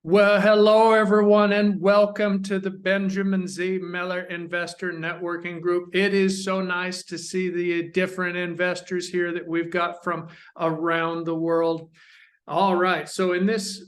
Well, hello, everyone, and welcome to the Benjamin Z. Miller Investor Networking Group. It is so nice to see the different investors here that we've got from around the world. All right, so in this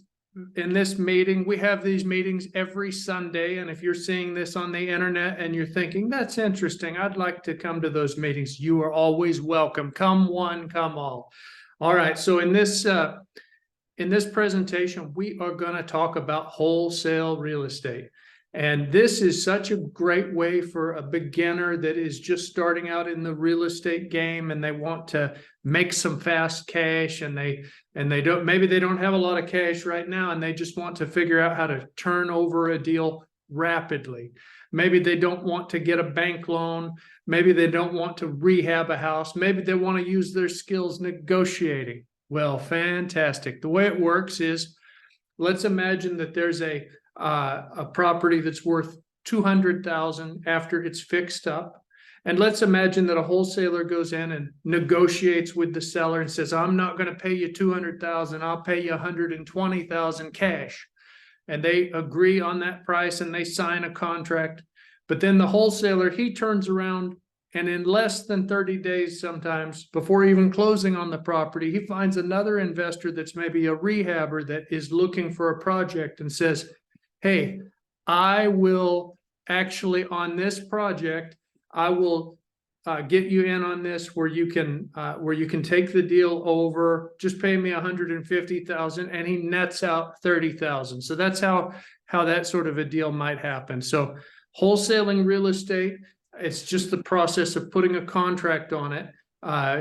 meeting, we have these meetings every Sunday, and if you're seeing this on the internet and you're thinking, that's interesting, I'd like to come to those meetings, you are always welcome. Come one, come all. All right, so in this presentation, we are going to talk about wholesale real estate. And this is such a great way for a beginner that is just starting out in the real estate game and they want to make some fast cash and maybe they don't have a lot of cash right now and they just want to figure out how to turn over a deal rapidly. Maybe they don't want to get a bank loan. Maybe they don't want to rehab a house. Maybe they want to use their skills negotiating. Well, fantastic. The way it works is, let's imagine that there's a property that's worth $200,000 after it's fixed up. And let's imagine that a wholesaler goes in and negotiates with the seller and says, I'm not going to pay you $200,000. I'll pay you $120,000 cash. And they agree on that price and they sign a contract. But then the wholesaler, he turns around and in less than 30 days, sometimes before even closing on the property, he finds another investor that's maybe a rehabber that is looking for a project and says, hey, I will actually on this project, I will get you in on this where you can take the deal over, just pay me $150,000 and he nets out $30,000. So that's how that sort of a deal might happen. So wholesaling real estate, it's just the process of putting a contract on it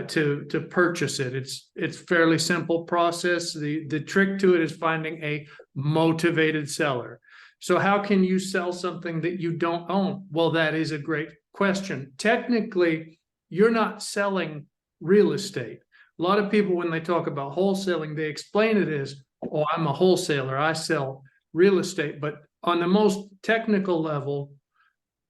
to purchase it. It's fairly simple process. The trick to it is finding a motivated seller. So how can you sell something that you don't own? Well, that is a great question. Technically, you're not selling real estate. A lot of people, when they talk about wholesaling, they explain it as, oh, I'm a wholesaler, I sell real estate. But on the most technical level,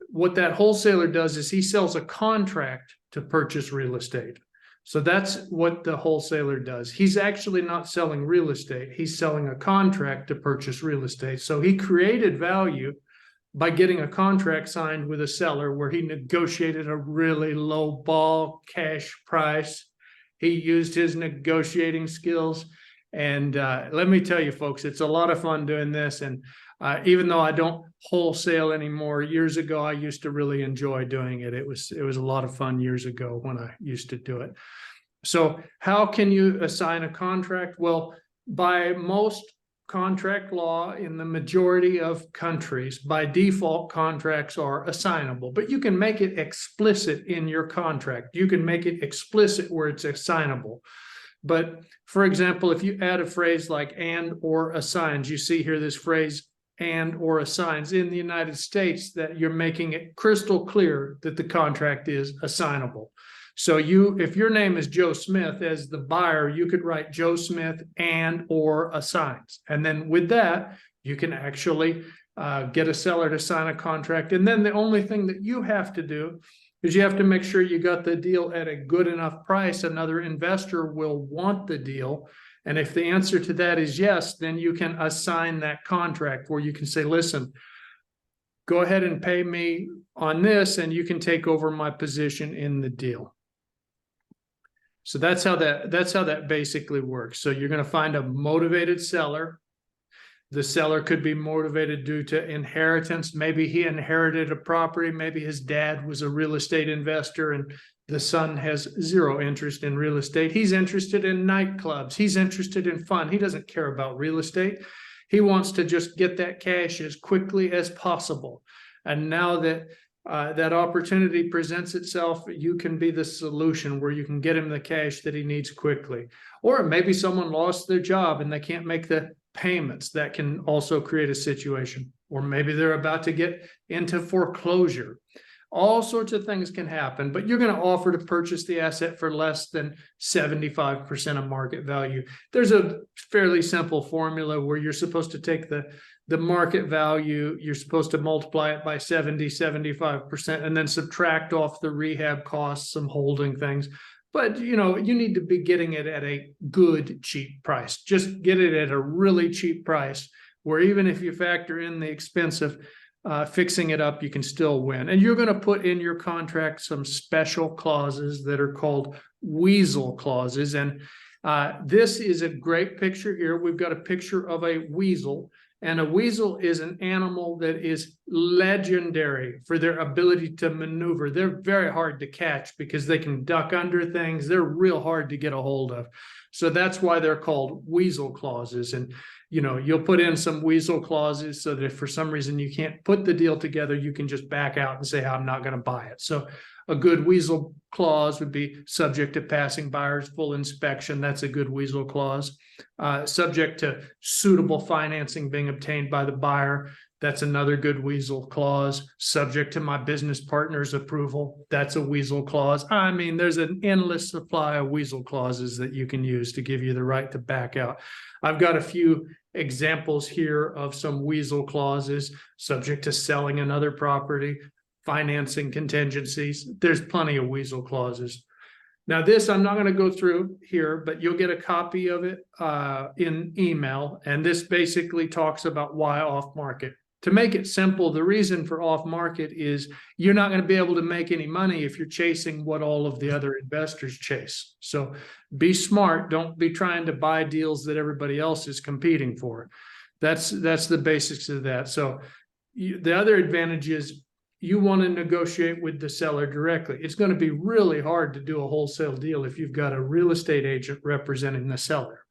what that wholesaler does is he sells a contract to purchase real estate. So that's what the wholesaler does. He's actually not selling real estate. He's selling a contract to purchase real estate. So he created value by getting a contract signed with a seller where he negotiated a really low ball cash price. He used his negotiating skills. And let me tell you, folks, it's a lot of fun doing this. And even though I don't wholesale anymore, years ago, I used to really enjoy doing it. It was a lot of fun years ago when I used to do it. So how can you assign a contract? Well, by most contract law in the majority of countries, by default, contracts are assignable, but you can make it explicit in your contract. You can make it explicit where it's assignable. But for example, if you add a phrase like and or assigns, you see here this phrase and or assigns in the United States, that you're making it crystal clear that the contract is assignable. So if your name is Joe Smith, as the buyer, you could write Joe Smith and or assigns. And then with that, you can actually get a seller to sign a contract. And then the only thing that you have to do is you have to make sure you got the deal at a good enough price. Another investor will want the deal. And if the answer to that is yes, then you can assign that contract where you can say, listen, go ahead and pay me on this and you can take over my position in the deal. So that's how that basically works. So you're going to find a motivated seller. The seller could be motivated due to inheritance. Maybe he inherited a property. Maybe his dad was a real estate investor and the son has zero interest in real estate. He's interested in nightclubs. He's interested in fun. He doesn't care about real estate. He wants to just get that cash as quickly as possible. And now that that opportunity presents itself, you can be the solution where you can get him the cash that he needs quickly. Or maybe someone lost their job and they can't make the payments. That can also create a situation. Or maybe they're about to get into foreclosure. All sorts of things can happen, but you're going to offer to purchase the asset for less than 75% of market value. There's a fairly simple formula where you're supposed to take the market value, you're supposed to multiply it by 75%, and then subtract off the rehab costs, some holding things. But, you need to be getting it at a good, cheap price. Just get it at a really cheap price where even if you factor in the expense of fixing it up, you can still win. And you're going to put in your contract some special clauses that are called weasel clauses. And this is a great picture here. We've got a picture of a weasel. And a weasel is an animal that is legendary for their ability to maneuver. They're very hard to catch because they can duck under things. They're real hard to get a hold of. So that's why they're called weasel clauses. And, you know, you'll put in some weasel clauses so that if for some reason you can't put the deal together, you can just back out and say, I'm not going to buy it. So a good weasel clause would be subject to passing buyer's full inspection. That's a good weasel clause. Subject to suitable financing being obtained by the buyer. That's another good weasel clause. Subject to my business partner's approval. That's a weasel clause. I mean, there's an endless supply of weasel clauses that you can use to give you the right to back out. I've got a few examples here of some weasel clauses. Subject to selling another property, financing contingencies. There's plenty of weasel clauses. Now this, I'm not going to go through here, but you'll get a copy of it in email. And this basically talks about why off market. To make it simple, the reason for off market is you're not going to be able to make any money if you're chasing what all of the other investors chase. So be smart. Don't be trying to buy deals that everybody else is competing for. That's the basics of that. So the other advantage is you want to negotiate with the seller directly. It's going to be really hard to do a wholesale deal if you've got a real estate agent representing the seller.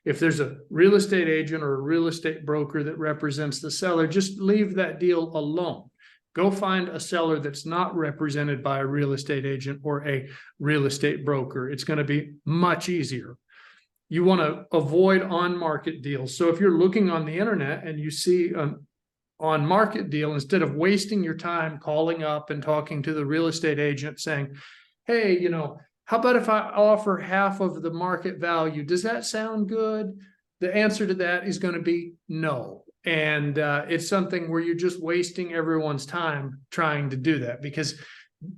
If there's a real estate agent or a real estate broker that represents the seller, just leave that deal alone. Go find a seller that's not represented by a real estate agent or a real estate broker. It's going to be much easier. You want to avoid on-market deals. So if you're looking on the internet and you see an on-market deal, instead of wasting your time calling up and talking to the real estate agent saying, hey, you know, how about if I offer half of the market value? Does that sound good? The answer to that is going to be no. And it's something where you're just wasting everyone's time trying to do that, because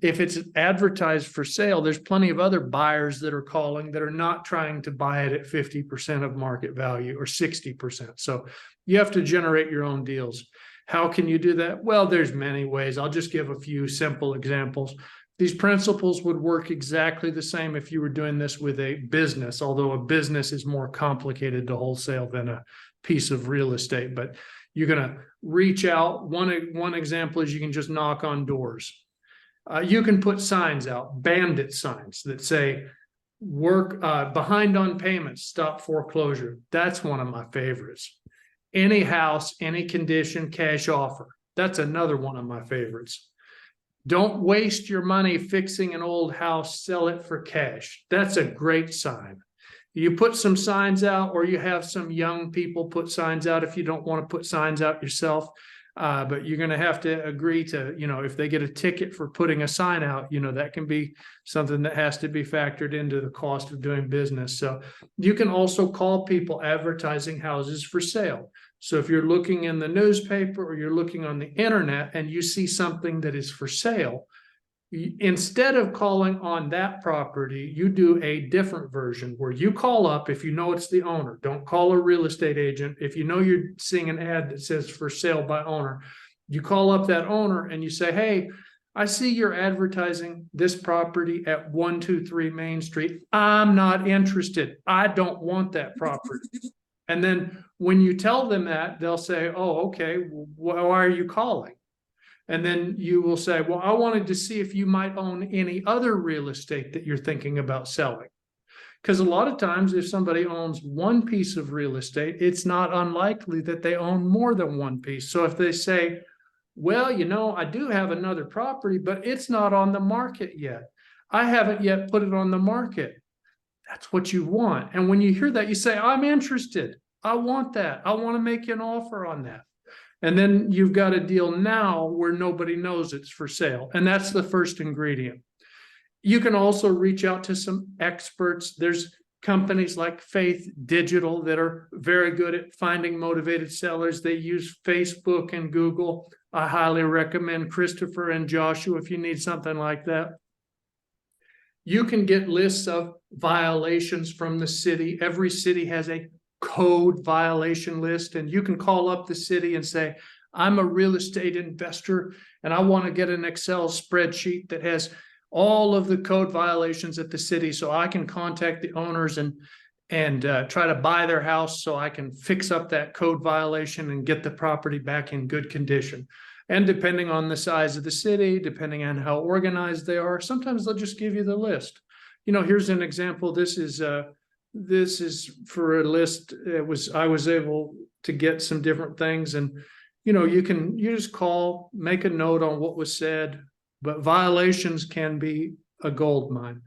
if it's advertised for sale, there's plenty of other buyers that are calling that are not trying to buy it at 50% of market value or 60%. So you have to generate your own deals. How can you do that? Well, there's many ways. I'll just give a few simple examples. These principles would work exactly the same if you were doing this with a business, although a business is more complicated to wholesale than a piece of real estate. But you're going to reach out. One example is you can just knock on doors. You can put signs out, bandit signs that say, work behind on payments, stop foreclosure. That's one of my favorites. Any house, any condition, cash offer. That's another one of my favorites. Don't waste your money fixing an old house, sell it for cash. That's a great sign. You put some signs out, or you have some young people put signs out if you don't want to put signs out yourself. But you're going to have to agree to, you know, if they get a ticket for putting a sign out, you know, that can be something that has to be factored into the cost of doing business. So you can also call people advertising houses for sale. So if you're looking in the newspaper or you're looking on the internet and you see something that is for sale, instead of calling on that property, you do a different version where you call up if you know it's the owner. Don't call a real estate agent. If you know you're seeing an ad that says for sale by owner, you call up that owner and you say, hey, I see you're advertising this property at 123 Main Street. I'm not interested. I don't want that property. And then when you tell them that, they'll say, oh, okay, why are you calling? And then you will say, well, I wanted to see if you might own any other real estate that you're thinking about selling. Because a lot of times if somebody owns one piece of real estate, it's not unlikely that they own more than one piece. So if they say, well, you know, I do have another property, but it's not on the market yet. I haven't yet put it on the market. That's what you want. And when you hear that, you say, I'm interested. I want that. I want to make you an offer on that. And then you've got a deal now where nobody knows it's for sale. And that's the first ingredient. You can also reach out to some experts. There's companies like Faith Digital that are very good at finding motivated sellers. They use Facebook and Google. I highly recommend Christopher and Joshua if you need something like that. You can get lists of violations from the city. Every city has a code violation list, and you can call up the city and say, I'm a real estate investor and I want to get an Excel spreadsheet that has all of the code violations at the city so I can contact the owners and try to buy their house so I can fix up that code violation and get the property back in good condition. And depending on the size of the city, depending on how organized they are, sometimes they'll just give you the list. Here's an example. This is for a list. I was able to get some different things, and you just call, make a note on what was said, but violations can be a gold mine.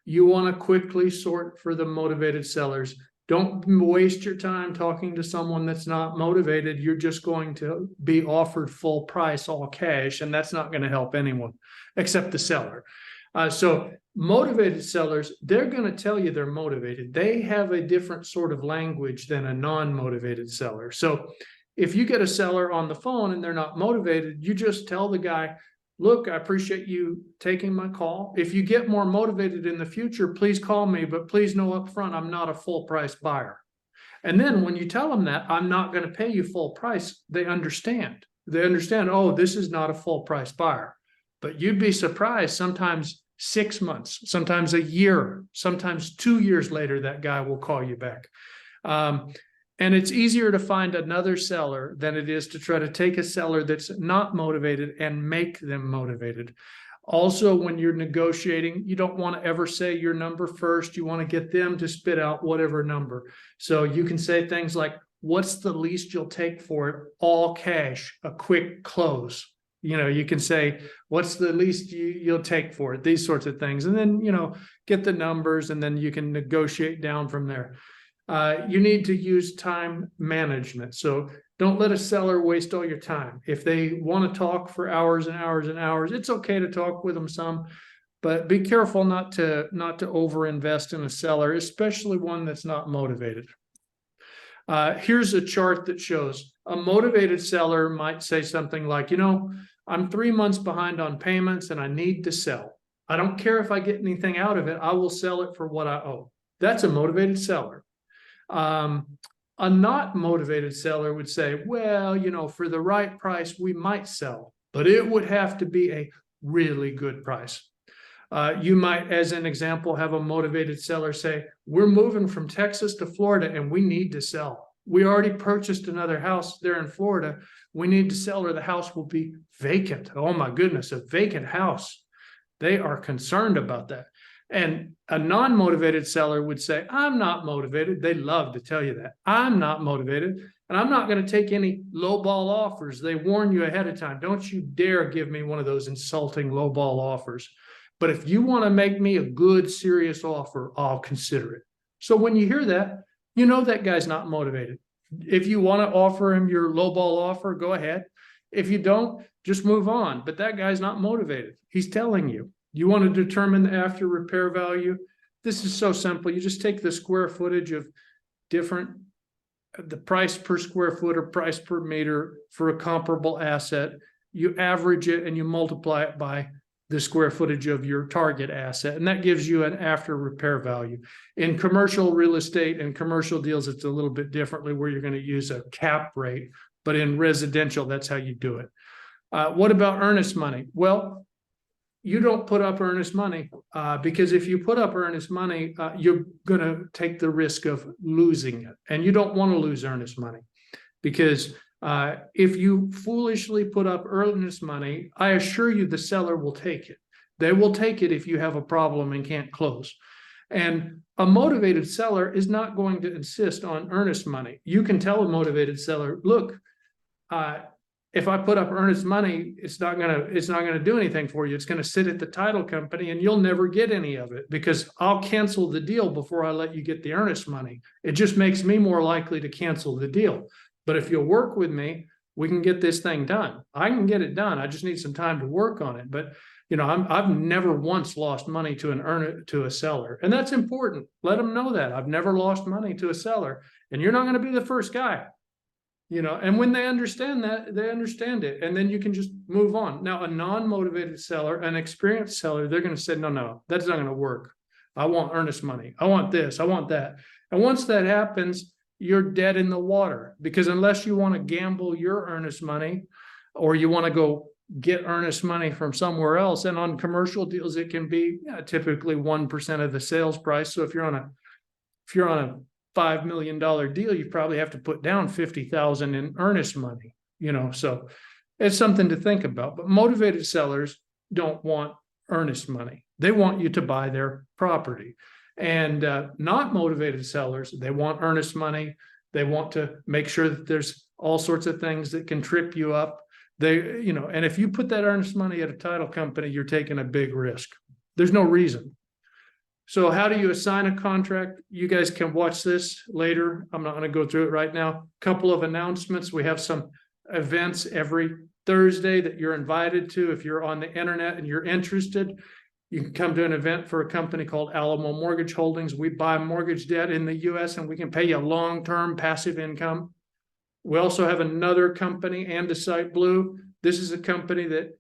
You want to quickly sort for the motivated sellers. Don't waste your time talking to someone that's not motivated. You're just going to be offered full price, all cash, and that's not going to help anyone except the seller. So motivated sellers, they're going to tell you they're motivated. They have a different sort of language than a non-motivated seller. So if you get a seller on the phone and they're not motivated, you just tell the guy, look, I appreciate you taking my call. If you get more motivated in the future, please call me, but please know up front, I'm not a full price buyer. And then when you tell them that I'm not going to pay you full price, they understand. They understand, oh, this is not a full price buyer. But you'd be surprised, sometimes 6 months, sometimes a year, sometimes 2 years later, that guy will call you back. And it's easier to find another seller than it is to try to take a seller that's not motivated and make them motivated. Also, when you're negotiating, you don't want to ever say your number first. You want to get them to spit out whatever number. So you can say things like, what's the least you'll take for it? All cash, a quick close. You can say, what's the least you'll take for it? These sorts of things. And then, get the numbers, and then you can negotiate down from there. You need to use time management. So don't let a seller waste all your time. If they want to talk for hours and hours and hours, it's okay to talk with them some, but be careful not to overinvest in a seller, especially one that's not motivated. Here's a chart that shows a motivated seller might say something like, I'm 3 months behind on payments and I need to sell. I don't care if I get anything out of it. I will sell it for what I owe. That's a motivated seller. A not motivated seller would say, well, for the right price, we might sell, but it would have to be a really good price. You might, as an example, have a motivated seller say, we're moving from Texas to Florida and we need to sell. We already purchased another house there in Florida. We need to sell or the house will be vacant. Oh my goodness, a vacant house. They are concerned about that. And a non-motivated seller would say, I'm not motivated. They love to tell you that. I'm not motivated, and I'm not going to take any lowball offers. They warn you ahead of time. Don't you dare give me one of those insulting lowball offers. But if you want to make me a good, serious offer, I'll consider it. So when you hear that, that guy's not motivated. If you want to offer him your lowball offer, go ahead. If you don't, just move on. But that guy's not motivated. He's telling you. You want to determine the after repair value? This is so simple. You just take the square footage of the price per square foot or price per meter for a comparable asset. You average it and you multiply it by the square footage of your target asset. And that gives you an after repair value. In commercial real estate and commercial deals, it's a little bit differently where you're going to use a cap rate. But in residential, that's how you do it. What about earnest money? Well, you don't put up earnest money because if you put up earnest money, you're going to take the risk of losing it. And you don't want to lose earnest money because if you foolishly put up earnest money, I assure you the seller will take it. They will take it if you have a problem and can't close. And a motivated seller is not going to insist on earnest money. You can tell a motivated seller, look, if I put up earnest money, it's not gonna do anything for you. It's gonna sit at the title company and you'll never get any of it because I'll cancel the deal before I let you get the earnest money. It just makes me more likely to cancel the deal. But if you'll work with me, we can get this thing done. I can get it done. I just need some time to work on it. But I've never once lost money to a seller, and that's important. Let them know that I've never lost money to a seller, and you're not going to be the first guy. And when they understand that, they understand it. And then you can just move on. Now, a non-motivated seller, an experienced seller, they're going to say, no, that's not going to work. I want earnest money. I want this. I want that. And once that happens, you're dead in the water, because unless you want to gamble your earnest money, or you want to go get earnest money from somewhere else. And on commercial deals, it can be typically 1% of the sales price. So if you're on a $5 million deal, you probably have to put down 50,000 in earnest money, so it's something to think about. But motivated sellers don't want earnest money. They want you to buy their property. And not motivated sellers, they want earnest money. They want to make sure that there's all sorts of things that can trip you up. And if you put that earnest money at a title company, you're taking a big risk. There's no reason. So how do you assign a contract? You guys can watch this later. I'm not going to go through it right now. Couple of announcements. We have some events every Thursday that you're invited to. If you're on the internet and you're interested, you can come to an event for a company called Alamo Mortgage Holdings. We buy mortgage debt in the U.S. and we can pay you long-term passive income. We also have another company, Andesite Blue. This is a company that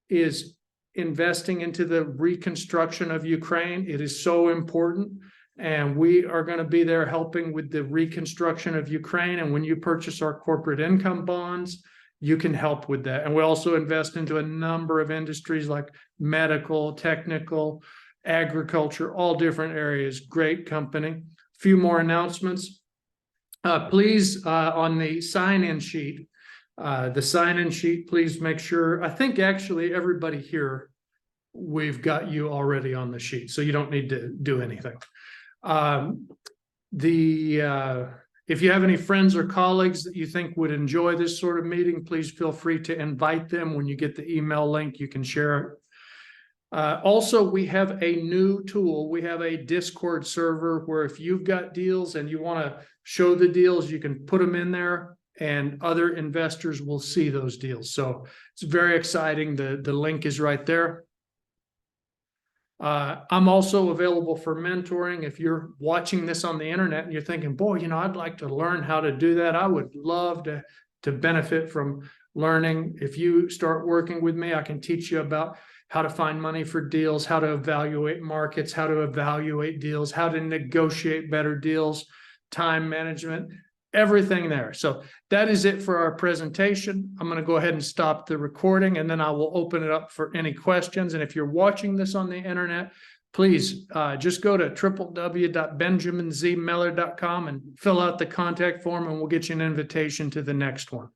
is investing into the reconstruction of Ukraine. It is so important. And we are going to be there helping with the reconstruction of Ukraine. And when you purchase our corporate income bonds, you can help with that. And we also invest into a number of industries like medical, technical, agriculture, all different areas. Great company. A few more announcements. Please, on the sign-in sheet, please make sure, I think actually everybody here, we've got you already on the sheet, so you don't need to do anything. If you have any friends or colleagues that you think would enjoy this sort of meeting, please feel free to invite them. When you get the email link, you can share it. Also, we have a new tool. We have a Discord server where if you've got deals and you want to show the deals, you can put them in there and other investors will see those deals. So it's very exciting. The link is right there. I'm also available for mentoring. If you're watching this on the internet and you're thinking, boy, I'd like to learn how to do that. I would love to benefit from learning. If you start working with me, I can teach you about how to find money for deals, how to evaluate markets, how to evaluate deals, how to negotiate better deals, time management, everything there. So that is it for our presentation. I'm going to go ahead and stop the recording, and then I will open it up for any questions. And if you're watching this on the internet, please just go to www.benjaminzmiller.com and fill out the contact form, and we'll get you an invitation to the next one.